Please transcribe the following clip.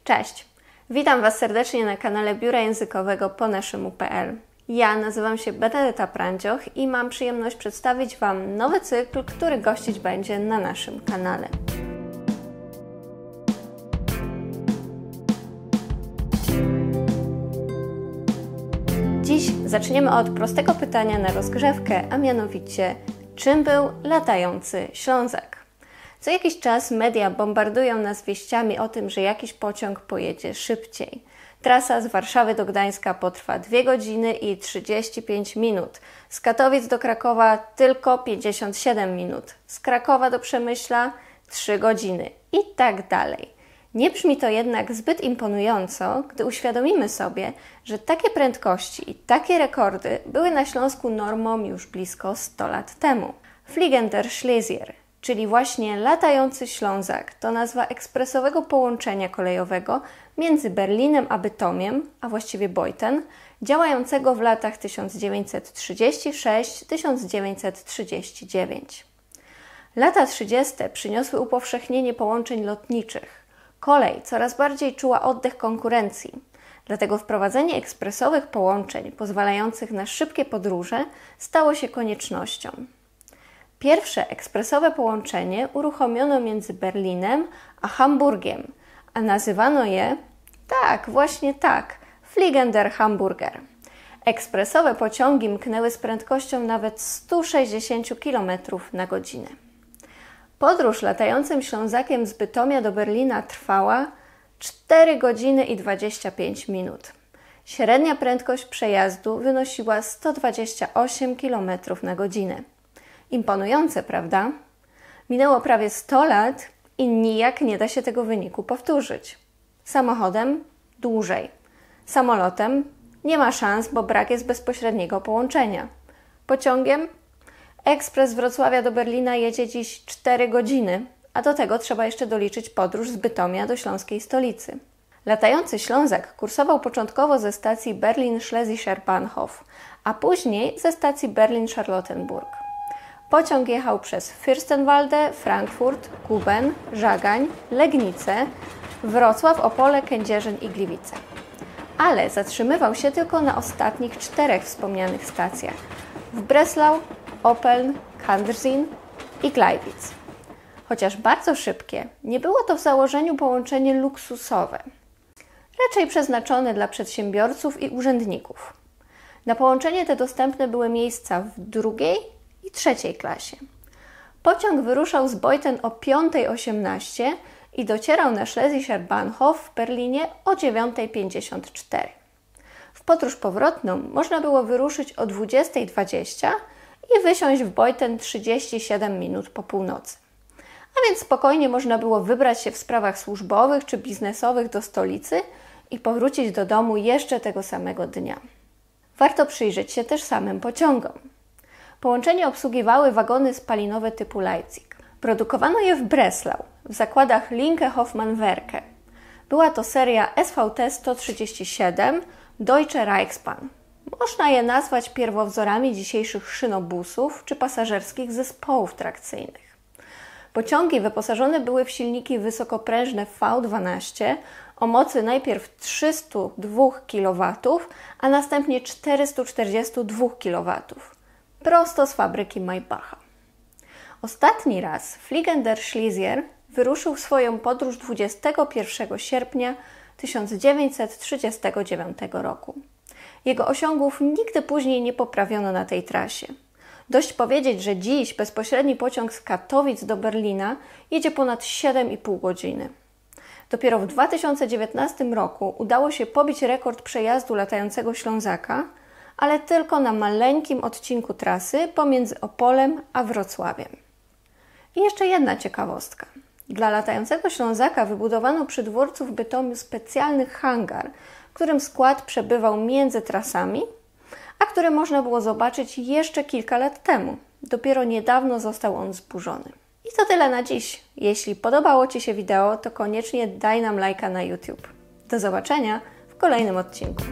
Cześć! Witam Was serdecznie na kanale Biura Językowego po naszemu.pl. Ja nazywam się Benedetta Prandzioch i mam przyjemność przedstawić Wam nowy cykl, który gościć będzie na naszym kanale. Dziś zaczniemy od prostego pytania na rozgrzewkę, a mianowicie, czym był latający Ślązak? Co jakiś czas media bombardują nas wieściami o tym, że jakiś pociąg pojedzie szybciej. Trasa z Warszawy do Gdańska potrwa 2 godziny i 35 minut. Z Katowic do Krakowa tylko 57 minut. Z Krakowa do Przemyśla 3 godziny i tak dalej. Nie brzmi to jednak zbyt imponująco, gdy uświadomimy sobie, że takie prędkości i takie rekordy były na Śląsku normą już blisko 100 lat temu. Fliegen der Schlesier, czyli właśnie latający Ślązak, to nazwa ekspresowego połączenia kolejowego między Berlinem a Bytomiem, a właściwie Beuthen, działającego w latach 1936-1939. Lata 30. przyniosły upowszechnienie połączeń lotniczych. Kolej coraz bardziej czuła oddech konkurencji, dlatego wprowadzenie ekspresowych połączeń pozwalających na szybkie podróże stało się koniecznością. Pierwsze ekspresowe połączenie uruchomiono między Berlinem a Hamburgiem, a nazywano je, właśnie tak, Fliegen der Hamburger. Ekspresowe pociągi mknęły z prędkością nawet 160 km na godzinę. Podróż latającym Ślązakiem z Bytomia do Berlina trwała 4 godziny i 25 minut. Średnia prędkość przejazdu wynosiła 128 km na godzinę. Imponujące, prawda? Minęło prawie 100 lat i nijak nie da się tego wyniku powtórzyć. Samochodem dłużej. Samolotem nie ma szans, bo brak jest bezpośredniego połączenia. Pociągiem ekspres z Wrocławia do Berlina jedzie dziś 4 godziny, a do tego trzeba jeszcze doliczyć podróż z Bytomia do śląskiej stolicy. Latający Ślązak kursował początkowo ze stacji Berlin-Schlesischer Bahnhof, a później ze stacji Berlin-Charlottenburg. Pociąg jechał przez Fürstenwalde, Frankfurt, Guben, Żagań, Legnicę, Wrocław, Opole, Kędzierzyn i Gliwice. Ale zatrzymywał się tylko na ostatnich 4 wspomnianych stacjach – w Breslau, Opeln, Kandrzin i Gleiwitz. Chociaż bardzo szybkie, nie było to w założeniu połączenie luksusowe, raczej przeznaczone dla przedsiębiorców i urzędników. Na połączenie te dostępne były miejsca w drugiej i trzeciej klasie. Pociąg wyruszał z Beuthen o 5:18 i docierał na Schlesischer Bahnhof w Berlinie o 9:54. W podróż powrotną można było wyruszyć o 20:20 i wysiąść w Beuthen 37 minut po północy. A więc spokojnie można było wybrać się w sprawach służbowych czy biznesowych do stolicy i powrócić do domu jeszcze tego samego dnia. Warto przyjrzeć się też samym pociągom. Połączenie obsługiwały wagony spalinowe typu Leipzig. Produkowano je w Breslau, w zakładach Linke Hofmann Werke. Była to seria SVT 137 Deutsche Reichsbahn. Można je nazwać pierwowzorami dzisiejszych szynobusów czy pasażerskich zespołów trakcyjnych. Pociągi wyposażone były w silniki wysokoprężne V12 o mocy najpierw 302 kW, a następnie 442 kW. Prosto z fabryki Maybacha. Ostatni raz Fliegen der Schlesier wyruszył w swoją podróż 21 sierpnia 1939 roku. Jego osiągów nigdy później nie poprawiono na tej trasie. Dość powiedzieć, że dziś bezpośredni pociąg z Katowic do Berlina jedzie ponad 7,5 godziny. Dopiero w 2019 roku udało się pobić rekord przejazdu latającego Ślązaka, ale tylko na maleńkim odcinku trasy pomiędzy Opolem a Wrocławiem. I jeszcze jedna ciekawostka. Dla latającego Ślązaka wybudowano przy dworcu w Bytomiu specjalny hangar, w którym skład przebywał między trasami, a który można było zobaczyć jeszcze kilka lat temu. Dopiero niedawno został on zburzony. I to tyle na dziś. Jeśli podobało Ci się wideo, to koniecznie daj nam lajka na YouTube. Do zobaczenia w kolejnym odcinku.